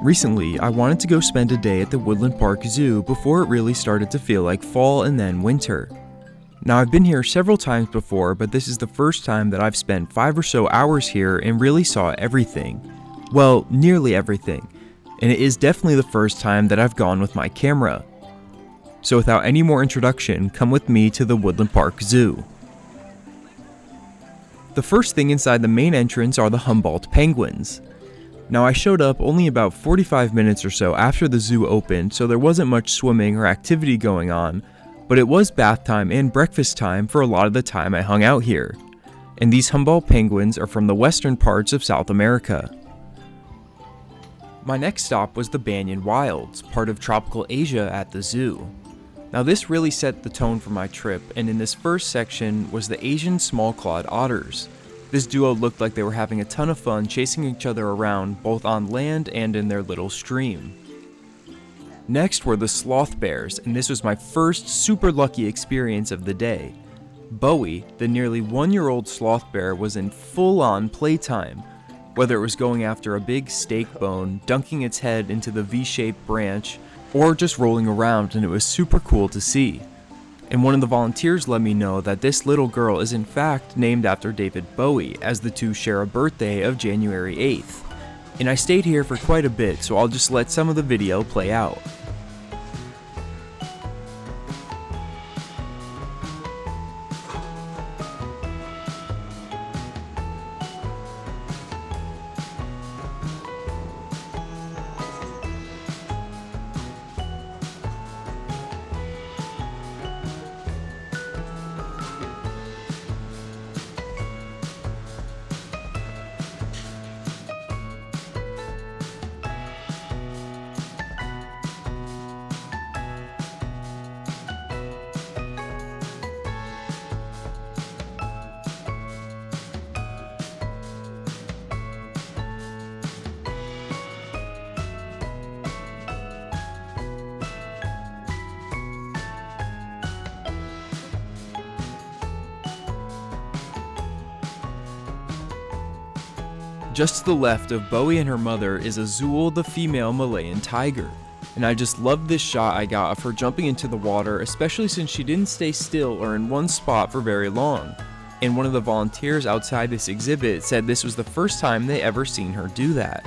Recently, I wanted to go spend a day at the Woodland Park Zoo before it really started to feel like fall and then winter. Now, I've been here several times before, but this is the first time that I've spent 5 or so hours here and really saw everything. Well, nearly everything. And it is definitely the first time that I've gone with my camera. So without any more introduction, come with me to the Woodland Park Zoo. The first thing inside the main entrance are the Humboldt penguins. Now, I showed up only about 45 minutes or so after the zoo opened, so there wasn't much swimming or activity going on, but it was bath time and breakfast time for a lot of the time I hung out here. And these Humboldt penguins are from the western parts of South America. My next stop was the Banyan Wilds, part of tropical Asia at the zoo. Now, this really set the tone for my trip, and in this first section was the Asian small-clawed otters. This duo looked like they were having a ton of fun chasing each other around both on land and in their little stream. Next were the sloth bears, and this was my first super lucky experience of the day. Bowie, the nearly 1-year-old sloth bear, was in full-on playtime, whether it was going after a big steak bone, dunking its head into the V-shaped branch, or just rolling around, and it was super cool to see. And one of the volunteers let me know that this little girl is in fact named after David Bowie, as the two share a birthday of January 8th. And I stayed here for quite a bit, so I'll just let some of the video play out. Just to the left of Bowie and her mother is Azul, the female Malayan tiger. And I just loved this shot I got of her jumping into the water, especially since she didn't stay still or in one spot for very long. And one of the volunteers outside this exhibit said this was the first time they ever seen her do that.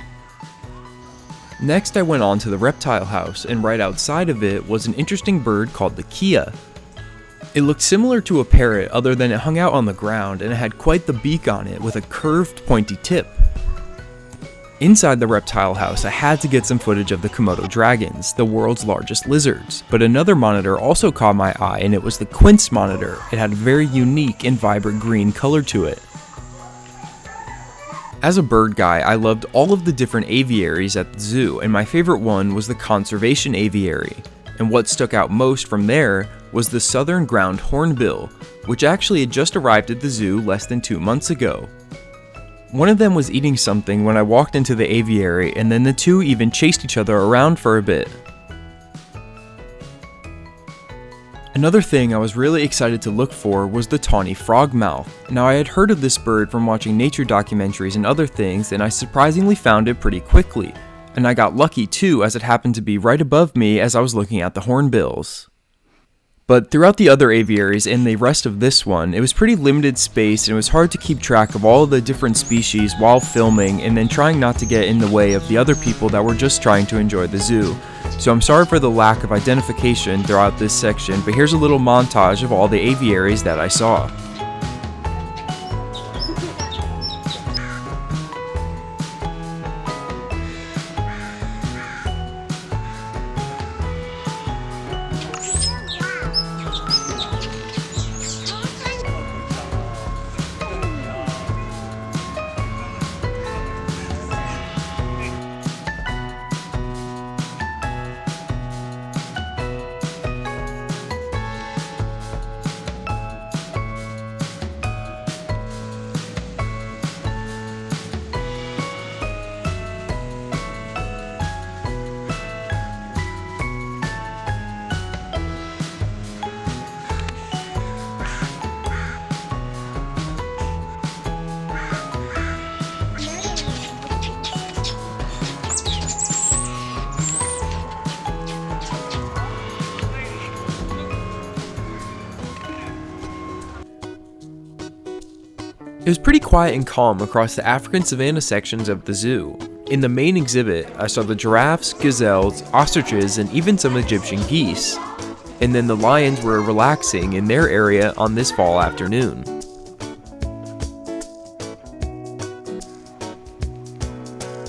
Next, I went on to the reptile house, and right outside of it was an interesting bird called the Kia. It looked similar to a parrot, other than it hung out on the ground and it had quite the beak on it with a curved, pointy tip. Inside the reptile house, I had to get some footage of the Komodo dragons, the world's largest lizards, but another monitor also caught my eye, and it was the quince monitor. It had a very unique and vibrant green color to it. As a bird guy, I loved all of the different aviaries at the zoo, and my favorite one was the conservation aviary. And what stuck out most from there was the southern ground hornbill, which actually had just arrived at the zoo less than 2 months ago. One of them was eating something when I walked into the aviary, and then the two even chased each other around for a bit. Another thing I was really excited to look for was the tawny frogmouth. Now, I had heard of this bird from watching nature documentaries and other things, and I surprisingly found it pretty quickly. And I got lucky too, as it happened to be right above me as I was looking at the hornbills. But throughout the other aviaries and the rest of this one, it was pretty limited space, and it was hard to keep track of all of the different species while filming and then trying not to get in the way of the other people that were just trying to enjoy the zoo. So I'm sorry for the lack of identification throughout this section, but here's a little montage of all the aviaries that I saw. was pretty quiet and calm across the African savanna sections of the zoo. In the main exhibit, I saw the giraffes, gazelles, ostriches, and even some Egyptian geese. And then the lions were relaxing in their area on this fall afternoon.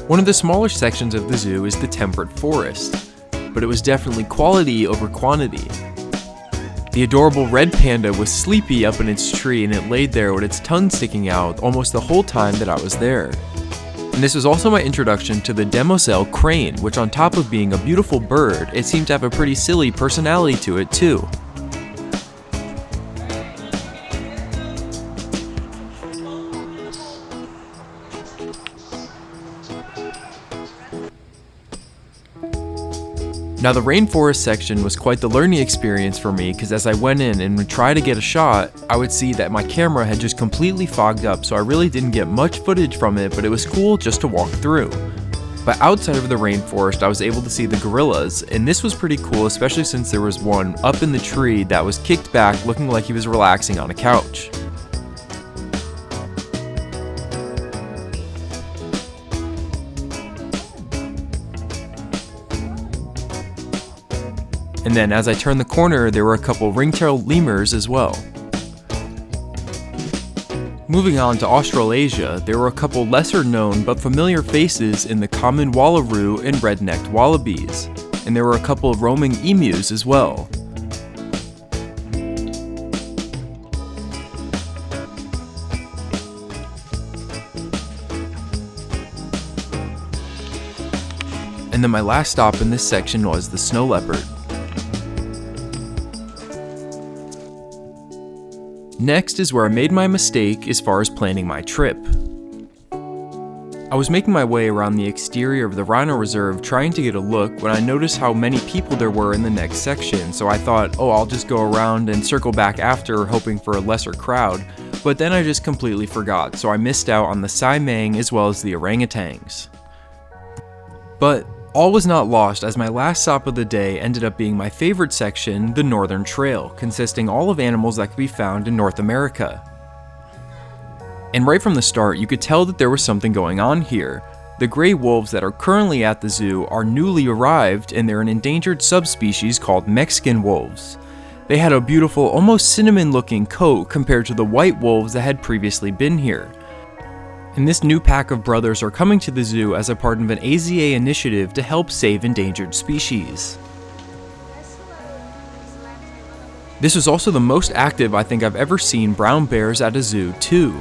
One of the smaller sections of the zoo is the temperate forest, but it was definitely quality over quantity. The adorable red panda was sleepy up in its tree, and it laid there with its tongue sticking out almost the whole time that I was there. And this was also my introduction to the demoiselle crane, which on top of being a beautiful bird, it seemed to have a pretty silly personality to it too. Now the rainforest section was quite the learning experience for me, because as I went in and would try to get a shot, I would see that my camera had just completely fogged up, so I really didn't get much footage from it, but it was cool just to walk through. But outside of the rainforest, I was able to see the gorillas, and this was pretty cool, especially since there was one up in the tree that was kicked back looking like he was relaxing on a couch. And then as I turned the corner, there were a couple ring-tailed lemurs as well. Moving on to Australasia, there were a couple lesser known but familiar faces in the common wallaroo and red-necked wallabies, and there were a couple of roaming emus as well. And then my last stop in this section was the snow leopard. Next is where I made my mistake as far as planning my trip. I was making my way around the exterior of the Rhino Reserve trying to get a look when I noticed how many people there were in the next section, so I thought, oh, I'll just go around and circle back after, hoping for a lesser crowd, but then I just completely forgot, so I missed out on the Saimang as well as the orangutans. But all was not lost, as my last stop of the day ended up being my favorite section, the Northern Trail, consisting all of animals that could be found in North America. And right from the start, you could tell that there was something going on here. The gray wolves that are currently at the zoo are newly arrived, and they're an endangered subspecies called Mexican wolves. They had a beautiful, almost cinnamon-looking coat compared to the white wolves that had previously been here. And this new pack of brothers are coming to the zoo as a part of an AZA initiative to help save endangered species. This was also the most active I think I've ever seen brown bears at a zoo too.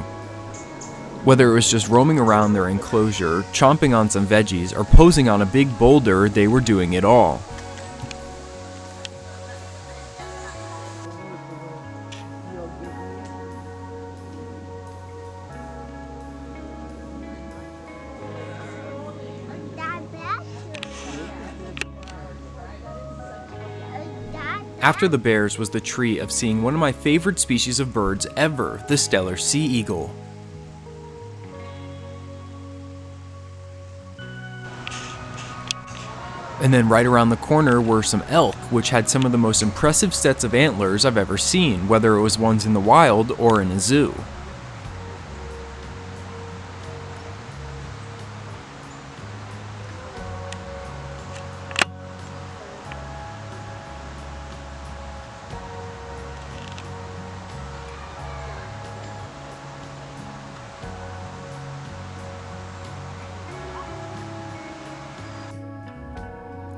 Whether it was just roaming around their enclosure, chomping on some veggies, or posing on a big boulder, they were doing it all. After the bears was the treat of seeing one of my favorite species of birds ever, the Steller sea eagle. And then right around the corner were some elk, which had some of the most impressive sets of antlers I've ever seen, whether it was ones in the wild or in a zoo.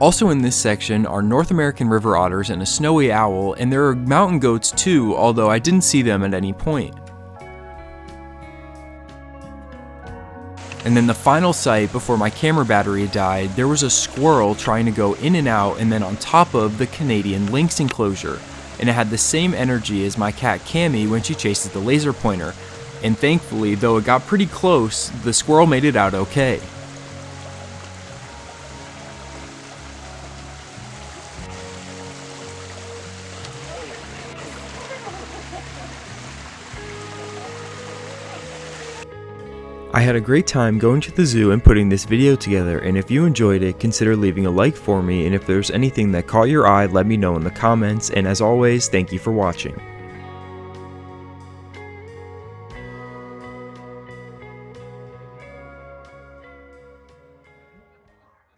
Also in this section are North American river otters and a snowy owl, and there are mountain goats too, although I didn't see them at any point. And then the final sight before my camera battery died, there was a squirrel trying to go in and out and then on top of the Canadian lynx enclosure, and it had the same energy as my cat Cammy when she chases the laser pointer, and thankfully, though it got pretty close, the squirrel made it out okay. I had a great time going to the zoo and putting this video together, and if you enjoyed it, consider leaving a like for me, and if there's anything that caught your eye, let me know in the comments, and as always, thank you for watching.